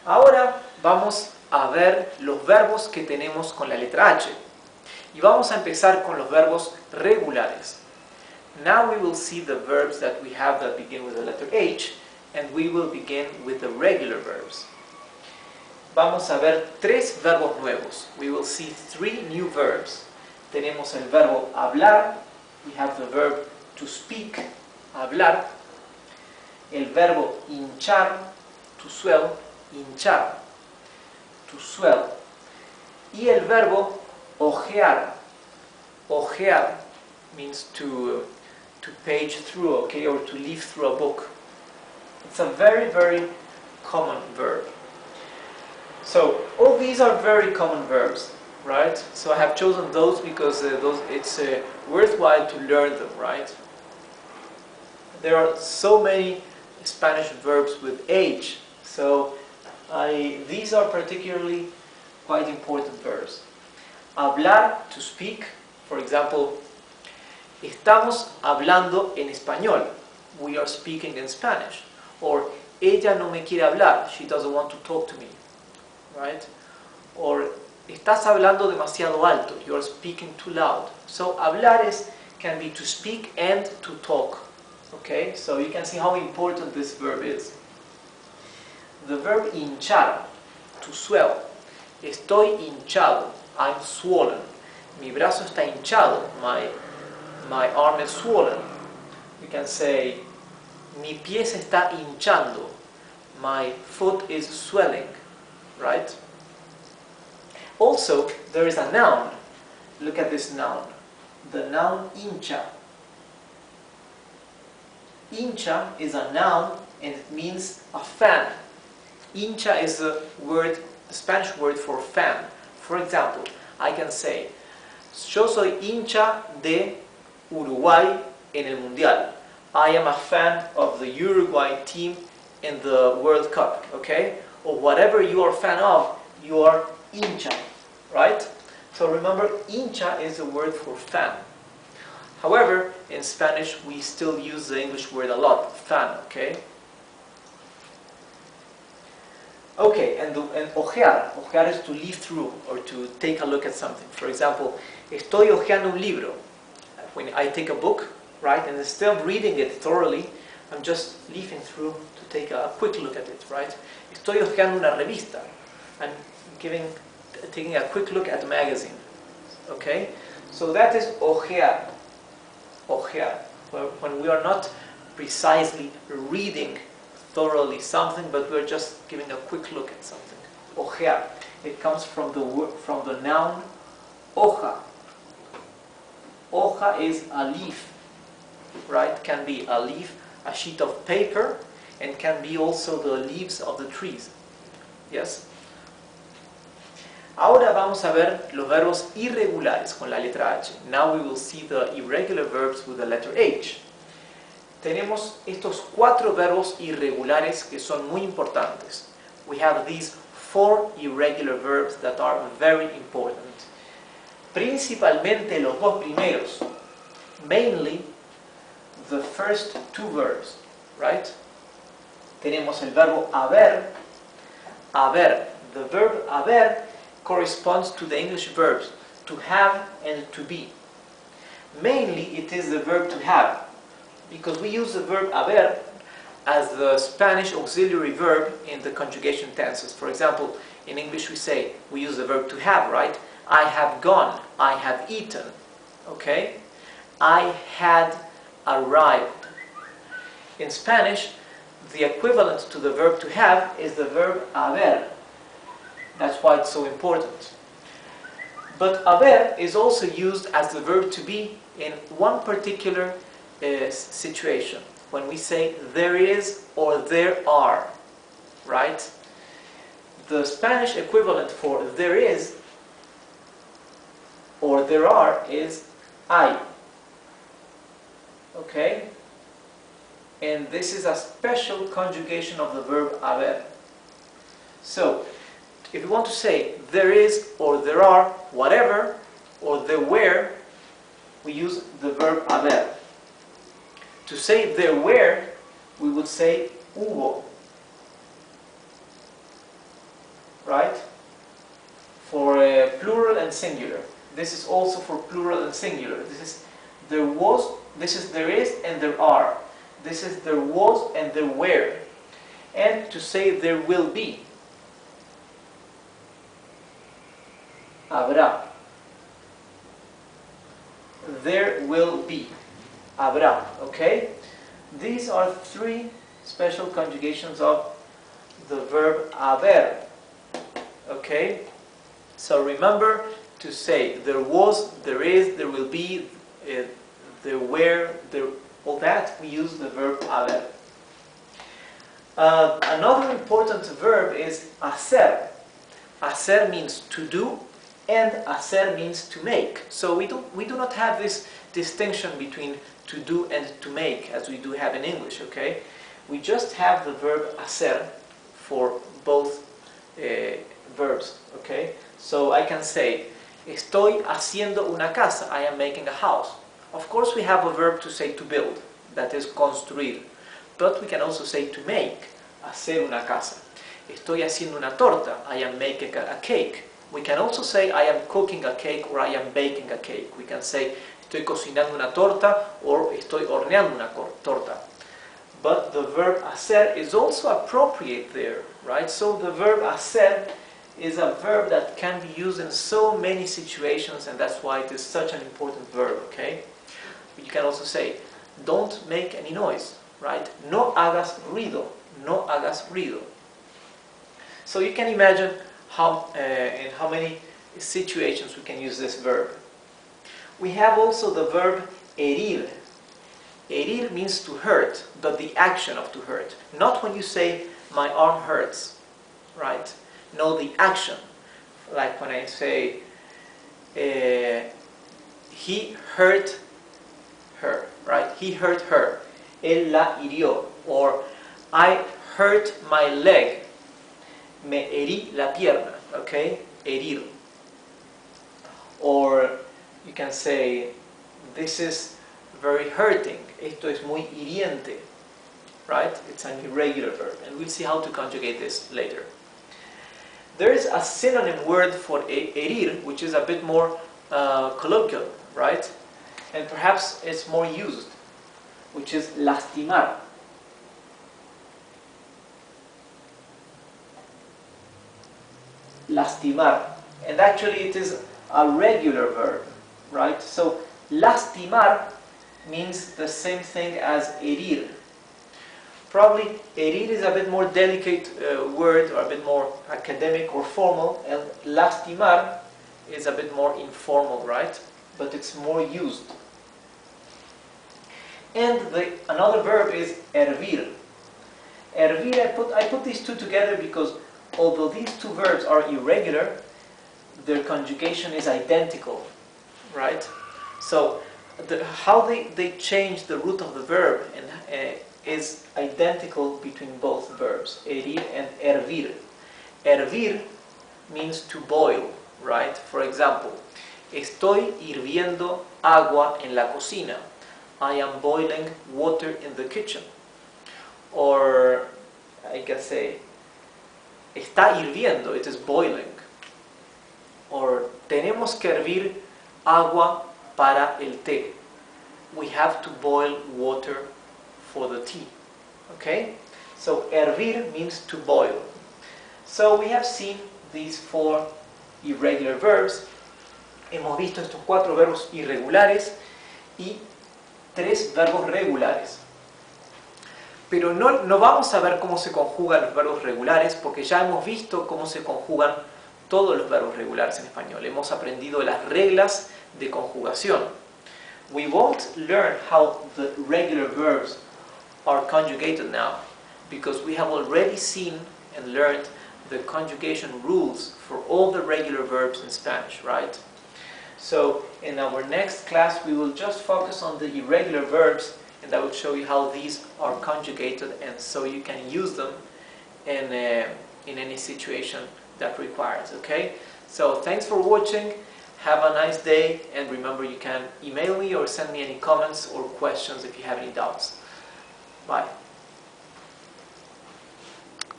Ahora vamos a ver los verbos que tenemos con la letra H. Y vamos a empezar con los verbos regulares. Now we will see the verbs that we have that begin with the letter H, and we will begin with the regular verbs. Vamos a ver tres verbos nuevos. We will see three new verbs. Tenemos el verbo hablar. We have the verb to speak, hablar. El verbo hinchar, to swell, hinchar, to swell. Y el verbo ojear. Ojear means to page through, okay, or to leaf through a book. It's a very, very common verb. So all these are very common verbs, right? So I have chosen those because it's worthwhile to learn them, right? There are so many Spanish verbs with H, so these are particularly quite important verbs. Hablar, to speak, for example, estamos hablando en español. We are speaking in Spanish. Or ella no me quiere hablar. She doesn't want to talk to me. Right? Or estás hablando demasiado alto. You are speaking too loud. So hablar can be to speak and to talk. Okay? So you can see how important this verb is. The verb hinchar, to swell. Estoy hinchado. I'm swollen. Mi brazo está hinchado. My arm is swollen. You can say, mi pie se está hinchando. My foot is swelling. Right? Also, there is a noun. Look at this noun. The noun hincha. Hincha is a noun and it means a fan. Hincha is the Spanish word for fan. For example, I can say, yo soy hincha de Uruguay en el Mundial. I am a fan of the Uruguay team in the World Cup, okay? Or whatever you are a fan of, you are hincha, right? So remember, hincha is the word for fan. However, in Spanish, we still use the English word a lot, fan, okay? Okay, and ojear. Ojear is to leaf through or to take a look at something. For example, estoy ojeando un libro. When I take a book, right, and instead of reading it thoroughly, I'm just leafing through to take a quick look at it, right? Estoy ojeando una revista. I'm taking a quick look at the magazine. Okay? So that is ojear. Ojear. When we are not precisely reading thoroughly something, but we're just giving a quick look at something. Ojear. It comes from the noun hoja. Hoja is a leaf, right? Can be a leaf, a sheet of paper, and can be also the leaves of the trees. Yes? Ahora vamos a ver los verbos irregulares con la letra H. Now we will see the irregular verbs with the letter H. Tenemos estos cuatro verbos irregulares que son muy importantes. We have these four irregular verbs that are very important. Principalmente los dos primeros. Mainly the first two verbs, right? Tenemos el verbo haber. Haber. The verb haber corresponds to the English verbs to have and to be. Mainly it is the verb to have, because we use the verb haber as the Spanish auxiliary verb in the conjugation tenses. For example, in English we use the verb to have, right? I have gone, I have eaten, okay? I had arrived. In Spanish, the equivalent to the verb to have is the verb haber. That's why it's so important. But haber is also used as the verb to be in one particular situation. When we say there is or there are, right? The Spanish equivalent for there is or there are is hay. Okay? And this is a special conjugation of the verb haber. So, if you want to say there is or there are whatever or there were, we use the verb haber. To say there were, we would say hubo. right? For plural and singular. This is also for plural and singular. This is there was, this is there is, and there are. This is there was and there were. And to say there will be. Habrá. There will be. Habrá. Okay? These are three special conjugations of the verb haber. Okay? So remember to say there was, there is, there will be, there were, there, all that, we use the verb haber. Another important verb is hacer. Hacer means to do, and hacer means to make. So we do not have this distinction between to do and to make as we do have in English, okay? We just have the verb hacer for both verbs, okay? So I can say, estoy haciendo una casa, I am making a house. Of course we have a verb to say to build, that is construir. But we can also say to make, hacer una casa. Estoy haciendo una torta, I am making a cake. We can also say I am cooking a cake or I am baking a cake. We can say estoy cocinando una torta or estoy horneando una torta. But the verb hacer is also appropriate there, right? So the verb hacer is a verb that can be used in so many situations, and that's why it is such an important verb, okay? You can also say, don't make any noise, right? No hagas ruido, no hagas ruido. So you can imagine in how many situations we can use this verb. We have also the verb herir. Herir means to hurt, but the action of to hurt. Not when you say, my arm hurts, right? No, the action. Like when I say, he hurt her, right? He hurt her. Él la hirió. Or, I hurt my leg. Me herí la pierna, okay? Herir. Or, you can say, this is very hurting. Esto es muy hiriente, right? It's an irregular verb, and we'll see how to conjugate this later. There is a synonym word for herir, which is a bit more colloquial, right? And perhaps it's more used, which is lastimar. Lastimar. And actually it is a regular verb, right? So lastimar means the same thing as herir. Probably herir is a bit more delicate word, or a bit more academic or formal, and lastimar is a bit more informal, right? But it's more used. And another verb is hervir. Hervir, I put these two together because although these two verbs are irregular, their conjugation is identical, right? So how they change the root of the verb is identical between both verbs, herir and hervir. Hervir means to boil, right? For example, estoy hirviendo agua en la cocina. I am boiling water in the kitchen. Or I can say, está hirviendo, it is boiling. Or tenemos que hervir agua para el té. We have to boil water for the tea. Okay? So hervir means to boil. So we have seen these four irregular verbs. Hemos visto estos cuatro verbos irregulares y tres verbos regulares. Pero no vamos a ver cómo se conjugan los verbos regulares, porque ya hemos visto cómo se conjugan todos los verbos regulares en español. Hemos aprendido las reglas de conjugación. We won't learn how the regular verbs are conjugated now, because we have already seen and learned the conjugation rules for all the regular verbs in Spanish, right? So in our next class we will just focus on the irregular verbs, and I will show you how these are conjugated, and so you can use them in any situation that requires, okay? So thanks for watching, have a nice day, and remember you can email me or send me any comments or questions if you have any doubts. Bye.